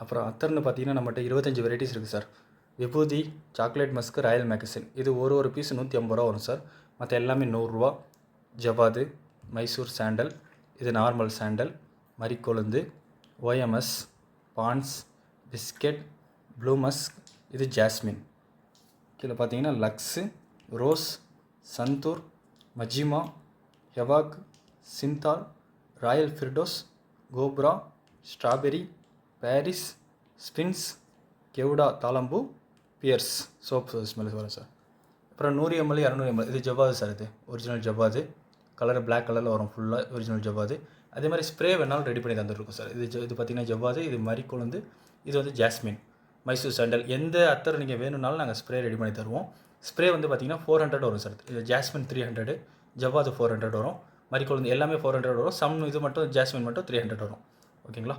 அப்புறம் அத்தர்னு பார்த்தீங்கன்னா நம்மகிட்ட 25 வெரைட்டிஸ் இருக்குது சார். விபூதி, சாக்லேட் மஸ்க், ராயல் மேகசின் இது ஒரு பீஸ் 150 ரூபா வரும் சார். மற்ற எல்லாமே 100 ரூபா. ஜவாது, மைசூர் சாண்டல், இது நார்மல் சாண்டல், மரிக்கொழுந்து, OMS, Pond's, biscuit, blue musk, இது ஜாஸ்மின். கீழே பார்த்தீங்கன்னா லக்ஸு, ரோஸ், சந்தூர், மஜிமா, ஹெவாக், சிந்தால், ராயல் ஃபிர்டோஸ், கோப்ரா, ஸ்ட்ராபெரி, பாரிஸ், ஸ்பின்ஸ், கெவுடா தாளம்பூ, பியர்ஸ் சோப் ஸ்மெல் வரும் சார். அப்புறம் 100 ml 200 ml இது ஜவ்வாது சார். இது ஒரிஜினல் ஜவ்வாது, கலர் பிளாக் கலரில் வரும் ஃபுல்லாக ஒரிஜினல் ஜவ்வாது. அதே மாதிரி ஸ்ப்ரே வேணாலும் ரெடி பண்ணி தந்துருக்கும் சார். இது பார்த்திங்கன்னா ஜவ்வாது, இது மரிக்கொழுந்து, இது வந்து ஜாஸ்மின், மைசூர் சாண்டல். எந்த அத்தர் நீங்கள் வேணும்னாலும் நாங்கள் ஸ்ப்ரே ரெடி பண்ணி தருவோம். ஸ்ப்ரே வந்து பார்த்திங்கன்னா 400 வரும் சார். இது ஜாஸ்மின் 300, ஜவ்வாது 400 வரும், மரிக்கொழுந்து எல்லாமே 400 வரும். இது மட்டும் ஜாஸ்மின் மட்டும் 300 வரும். ஓகேங்களா?